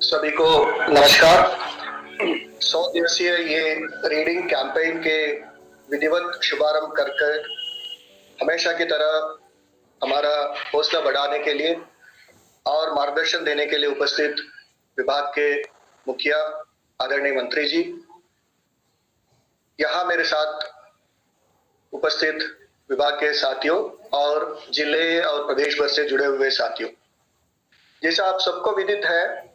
सभी को नमस्कार। 100 दिवसीय ये रीडिंग कैंपेन के विधिवत शुभारंभ कर हमेशा की तरह हमारा हौसला बढ़ाने के लिए और मार्गदर्शन देने के लिए उपस्थित विभाग के मुखिया आदरणीय मंत्री जी, यहाँ मेरे साथ उपस्थित विभाग के साथियों और जिले और प्रदेश भर से जुड़े हुए साथियों, जैसा आप सबको विदित है,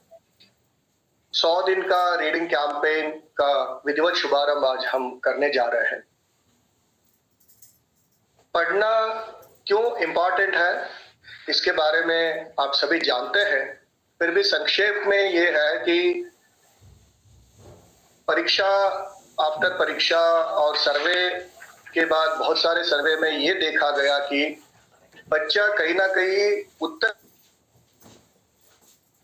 100 दिन का रीडिंग कैंपेन का विधिवत शुभारंभ आज हम करने जा रहे हैं। पढ़ना क्यों इम्पोर्टेंट है इसके बारे में आप सभी जानते हैं, फिर भी संक्षेप में ये है कि परीक्षा आफ्टर परीक्षा और सर्वे के बाद बहुत सारे सर्वे में ये देखा गया कि बच्चा कहीं ना कहीं उत्तर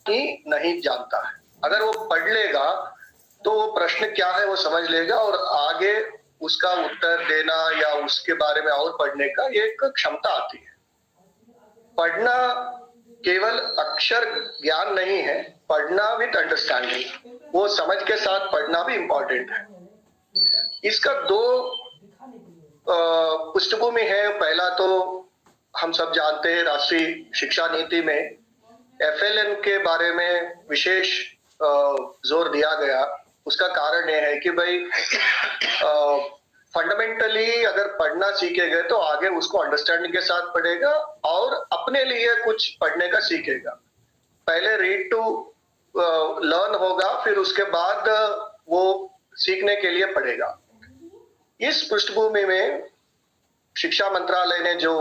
ही नहीं जानता है। अगर वो पढ़ लेगा तो वो प्रश्न क्या है वो समझ लेगा और आगे उसका उत्तर देना या उसके बारे में और पढ़ने का एक क्षमता आती है। पढ़ना केवल अक्षर ज्ञान नहीं है, पढ़ना विद अंडरस्टैंडिंग, वो समझ के साथ पढ़ना भी इम्पोर्टेंट है। इसका दो पृष्ठभूमि है। पहला तो हम सब जानते हैं, राष्ट्रीय शिक्षा नीति में FLN के बारे में विशेष जोर दिया गया। उसका कारण यह है कि भाई फंडामेंटली अगर पढ़ना सीखेगा तो आगे उसको अंडरस्टैंडिंग के साथ पढ़ेगा और अपने लिए कुछ पढ़ने का सीखेगा। पहले रीड टू लर्न होगा, फिर उसके बाद वो सीखने के लिए पढ़ेगा। इस पृष्ठभूमि में शिक्षा मंत्रालय ने जो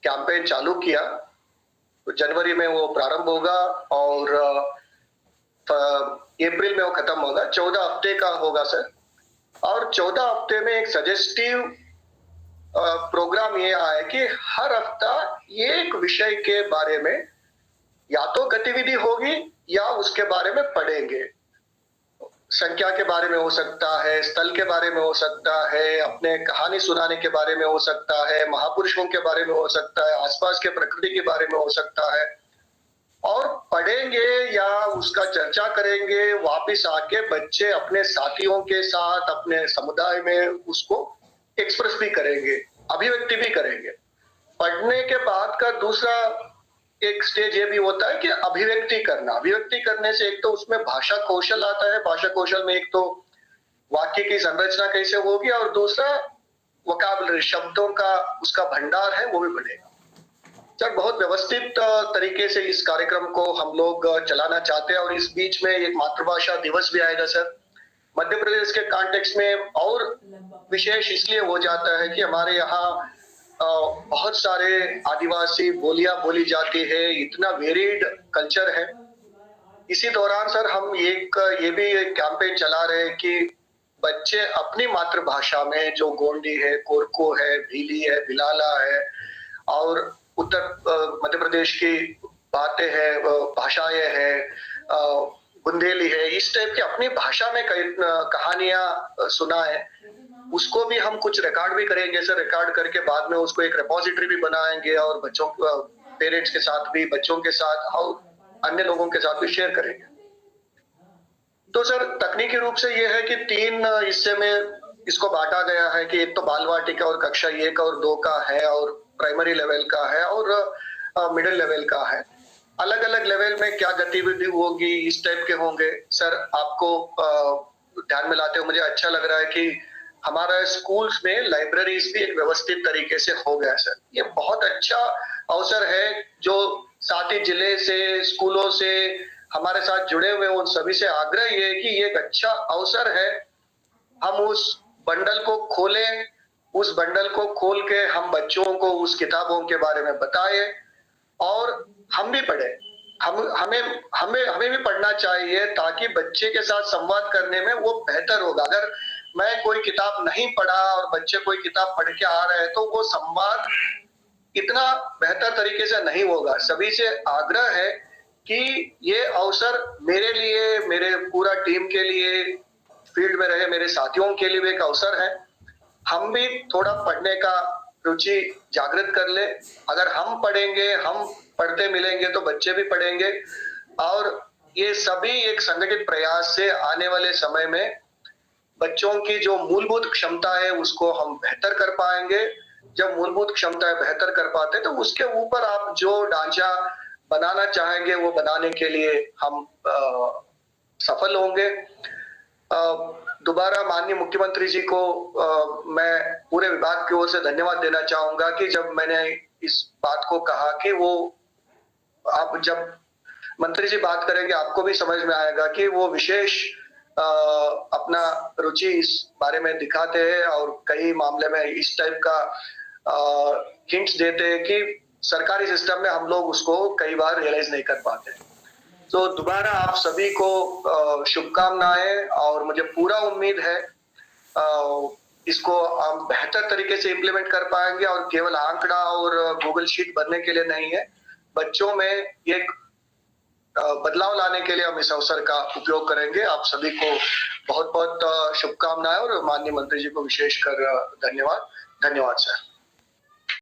कैंपेन चालू किया, तो जनवरी में वो प्रारंभ होगा और अप्रैल में वो खत्म होगा। 14 हफ्ते का होगा सर। और 14 हफ्ते में एक सजेस्टिव प्रोग्राम ये आया कि हर हफ्ता एक विषय के बारे में या तो गतिविधि होगी या उसके बारे में पढ़ेंगे। संख्या के बारे में हो सकता है, स्थल के बारे में हो सकता है, अपने कहानी सुनाने के बारे में हो सकता है, महापुरुषों के बारे में हो सकता है, आसपास के प्रकृति के बारे में हो सकता है। और पढ़ेंगे या उसका चर्चा करेंगे, वापस आके बच्चे अपने साथियों के साथ अपने समुदाय में उसको एक्सप्रेस भी करेंगे, अभिव्यक्ति भी करेंगे। पढ़ने के बाद का दूसरा एक स्टेज ये भी होता है कि अभिव्यक्ति करना। अभिव्यक्ति करने से एक तो उसमें भाषा कौशल आता है। भाषा कौशल में एक तो वाक्य की संरचना कैसे होगी और दूसरा वोकैबुलरी, शब्दों का उसका भंडार है वो भी बढ़ेगा। सर, बहुत व्यवस्थित तरीके से इस कार्यक्रम को हम लोग चलाना चाहते हैं और इस बीच में एक मातृभाषा दिवस भी आएगा सर। मध्य प्रदेश के कॉन्टेक्स्ट में और विशेष इसलिए हो जाता है कि हमारे यहाँ बहुत सारे आदिवासी बोलियां बोली जाती है, इतना वेरिड कल्चर है। इसी दौरान सर हम ये भी एक कैंपेन चला रहे हैं कि बच्चे अपनी मातृभाषा में जो गोंडी है, कोरको है, भीली है, भिलाला है और उत्तर मध्य प्रदेश की बातें हैं, भाषाएं हैं, बुंदेली है, इस टाइप की अपनी भाषा में कई कहानियां सुनाएं। उसको भी हम कुछ रिकॉर्ड भी करेंगे सर। रिकॉर्ड करके बाद में उसको एक रिपोजिटरी भी बनाएंगे और बच्चों पेरेंट्स के साथ भी, बच्चों के साथ और अन्य लोगों के साथ भी शेयर करेंगे। तो सर तकनीकी रूप से ये है कि 3 हिस्से में इसको बांटा गया है कि एक तो बाल वाटिका और कक्षा 1 और 2 का है और प्राइमरी लेवल का है और मिडिल लेवल का है। अलग अलग लेवल में क्या गतिविधि होगी इस टाइप के होंगे सर। आपको ध्यान में लाते हुए मुझे अच्छा लग रहा है कि हमारा स्कूल्स में लाइब्रेरीज भी एक व्यवस्थित तरीके से हो गया सर। ये बहुत अच्छा अवसर है। जो साथी जिले से, स्कूलों से हमारे साथ जुड़े हुए उन सभी से आग्रह ये है कि ये एक अच्छा अवसर है। हम उस बंडल को खोलें, उस बंडल को खोल के हम बच्चों को उस किताबों के बारे में बताएं और हम भी पढ़ें। हमें भी पढ़ना चाहिए ताकि बच्चे के साथ संवाद करने में वो बेहतर होगा। अगर मैं कोई किताब नहीं पढ़ा और बच्चे कोई किताब पढ़ के आ रहे हैं तो वो संवाद इतना बेहतर तरीके से नहीं होगा। सभी से आग्रह है कि ये अवसर मेरे लिए, मेरे पूरा टीम के लिए, फील्ड में रहे मेरे साथियों के लिए भी एक अवसर है। हम भी थोड़ा पढ़ने का रुचि जागृत कर ले। अगर हम पढ़ेंगे, हम पढ़ते मिलेंगे तो बच्चे भी पढ़ेंगे और ये सभी एक संगठित प्रयास से आने वाले समय में बच्चों की जो मूलभूत क्षमता है उसको हम बेहतर कर पाएंगे। जब मूलभूत क्षमताएं बेहतर कर पाते हैं तो उसके ऊपर आप जो ढांचा बनाना चाहेंगे वो बनाने के लिए हम सफल होंगे। दोबारा माननीय मुख्यमंत्री जी को मैं पूरे विभाग की ओर से धन्यवाद देना चाहूंगा कि जब मैंने इस बात को कहा कि वो आप जब मंत्री जी बात करेंगे आपको भी समझ में आएगा कि वो विशेष अपना रुचि इस बारे में दिखाते हैं और कई मामले में इस टाइप का हिंट्स देते हैं कि सरकारी सिस्टम में हम लोग उसको कई बार रियलाइज नहीं कर पाते। तो दोबारा आप सभी को शुभकामनाएं और मुझे पूरा उम्मीद है इसको हम बेहतर तरीके से इम्प्लीमेंट कर पाएंगे और केवल आंकड़ा और गूगल शीट भरने के लिए नहीं है, बच्चों में एक बदलाव लाने के लिए हम इस अवसर का उपयोग करेंगे। आप सभी को बहुत बहुत शुभकामनाएं और माननीय मंत्री जी को विशेषकर धन्यवाद। धन्यवाद सर।